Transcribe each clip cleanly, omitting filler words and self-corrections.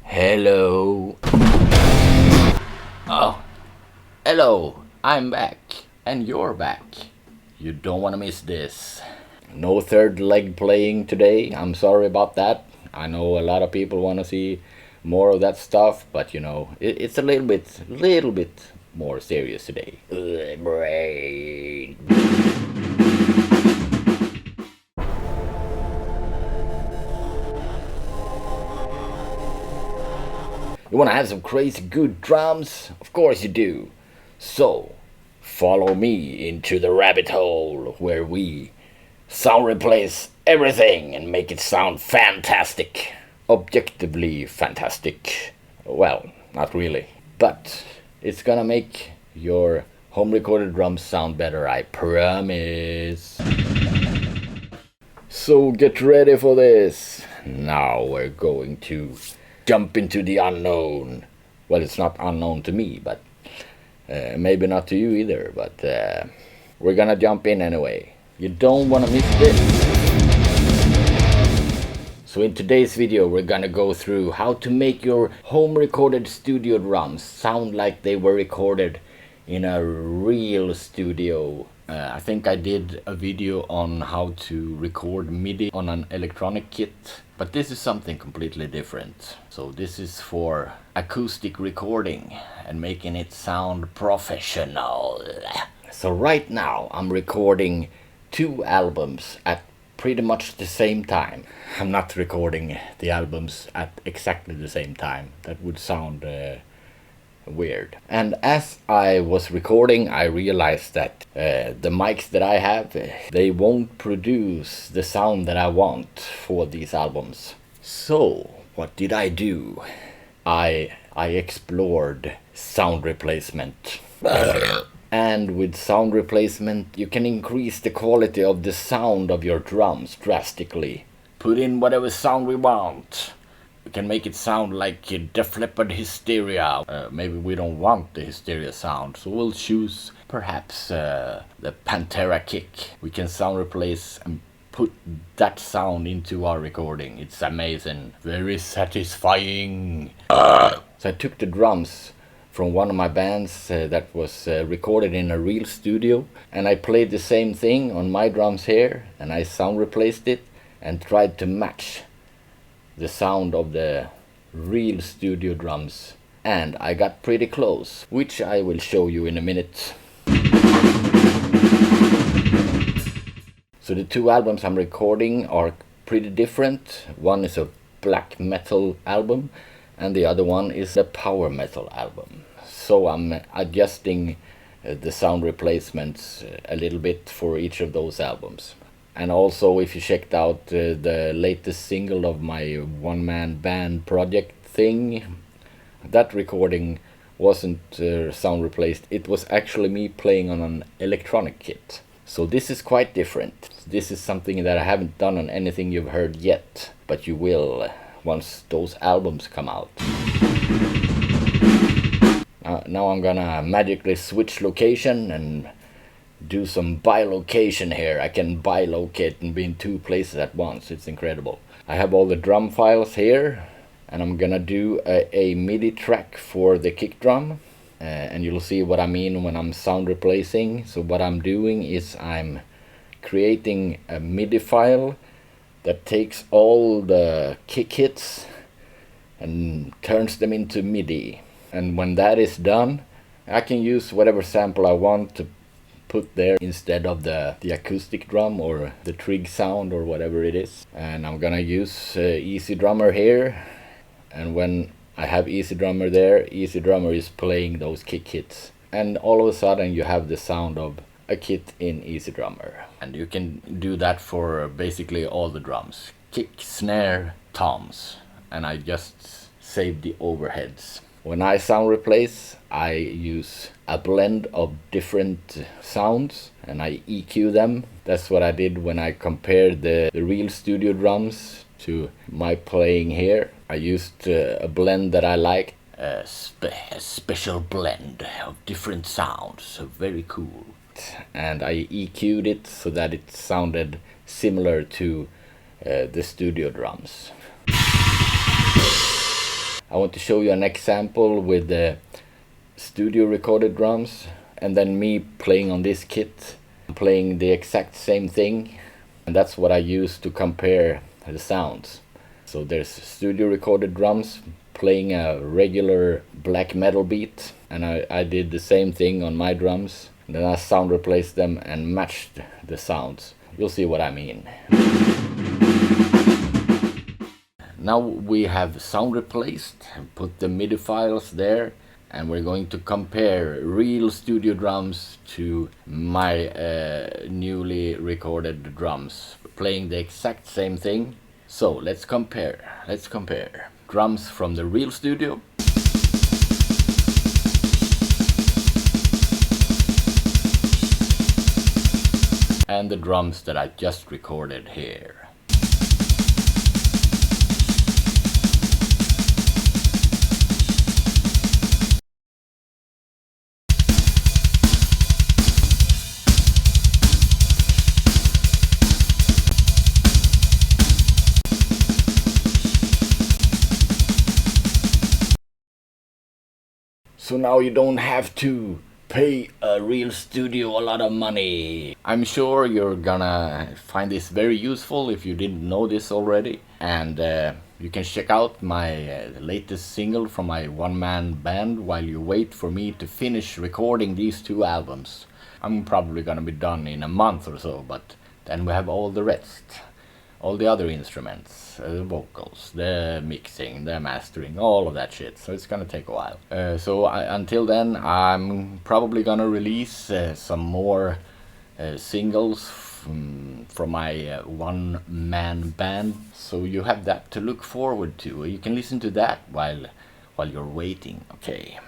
Hello. Oh, hello. I'm back. And you're back. You don't want to miss this. No third leg playing today. I'm sorry about that. I know a lot of people want to see more of that stuff, but you know, it's a little bit more serious today. Brain. You wanna have some crazy good drums? Of course you do. So, follow me into the rabbit hole where we sound replace everything and make it sound fantastic. Objectively fantastic. Well, not really. But it's gonna make your home recorded drums sound better, I promise. So get ready for this. Now we're going to jump into the unknown. Well, it's not unknown to me, but maybe not to you either, but we're gonna jump in anyway. You don't wanna miss this. So in today's video, we're gonna go through how to make your home recorded studio drums sound like they were recorded in a real studio. I think I did a video on how to record MIDI on an electronic kit, but this is something completely different. So this is for acoustic recording and making it sound professional. So right now I'm recording 2 albums at pretty much the same time. I'm not recording the albums at exactly the same time. That would sound weird. And as I was recording, I realized that the mics that I have, they won't produce the sound that I want for these albums. So what did I do? I explored sound replacement. And with sound replacement, you can increase the quality of the sound of your drums drastically. Put in whatever sound we want. We can make it sound like Def Leppard Hysteria. Maybe we don't want the Hysteria sound, so we'll choose perhaps the Pantera kick. We can sound replace and put that sound into our recording. It's amazing, very satisfying. So I took the drums from one of my bands that was recorded in a real studio, and I played the same thing on my drums here, and I sound replaced it and tried to match the sound of the real studio drums, and I got pretty close, which I will show you in a minute. So the 2 albums I'm recording are pretty different. One is a black metal album and the other one is a power metal album. So I'm adjusting the sound replacements a little bit for each of those albums. And also, if you checked out the latest single of my one-man band project thing, that recording wasn't sound replaced. It was actually me playing on an electronic kit. So this is quite different. This is something that I haven't done on anything you've heard yet, but you will once those albums come out. Now I'm gonna magically switch location and do some bilocation here. I can bilocate and be in 2 places at once. It's incredible. I have all the drum files here, and I'm gonna do a MIDI track for the kick drum, and you'll see what I mean when I'm sound replacing. So what I'm doing is I'm creating a MIDI file that takes all the kick hits and turns them into MIDI. And when that is done, I can use whatever sample I want to put there instead of the acoustic drum or the trig sound or whatever it is. And I'm gonna use Easy Drummer here, and when I have Easy Drummer there, Easy Drummer is playing those kick hits, and all of a sudden you have the sound of a kit in Easy Drummer. And you can do that for basically all the drums: kick, snare, toms, and I just save the overheads. When I sound replace, I use a blend of different sounds and I EQ them. That's what I did when I compared the real studio drums to my playing here. I used a blend that I liked, a special blend of different sounds, so very cool. And I EQ'd it so that it sounded similar to the studio drums. I want to show you an example with the studio recorded drums, and then me playing on this kit, playing the exact same thing, and that's what I use to compare the sounds. So there's studio recorded drums playing a regular black metal beat, and I did the same thing on my drums. Then I sound replaced them and matched the sounds. You'll see what I mean. Now we have sound replaced, put the MIDI files there, and we're going to compare real studio drums to my newly recorded drums, playing the exact same thing. So let's compare. Drums from the real studio and the drums that I just recorded here. So now you don't have to pay a real studio a lot of money. I'm sure you're gonna find this very useful if you didn't know this already. And you can check out my latest single from my one-man band while you wait for me to finish recording these 2 albums. I'm probably gonna be done in a month or so, but then we have all the rest. All the other instruments, the vocals, the mixing, the mastering, all of that shit. So it's gonna take a while. Until then, I'm probably gonna release some more singles from my one-man band. So you have that to look forward to. You can listen to that while you're waiting. Okay.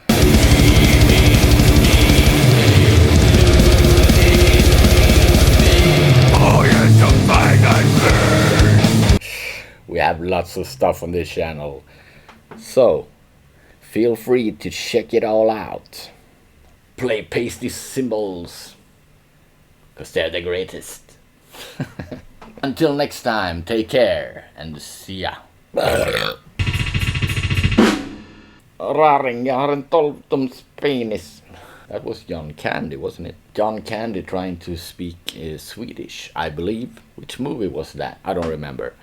We have lots of stuff on this channel, so feel free to check it all out. Play pasty cymbals, cause they're the greatest. Until next time, take care and see ya. Raring, jag har en tolvtums penis. That was John Candy, wasn't it? John Candy trying to speak Swedish, I believe. Which movie was that? I don't remember.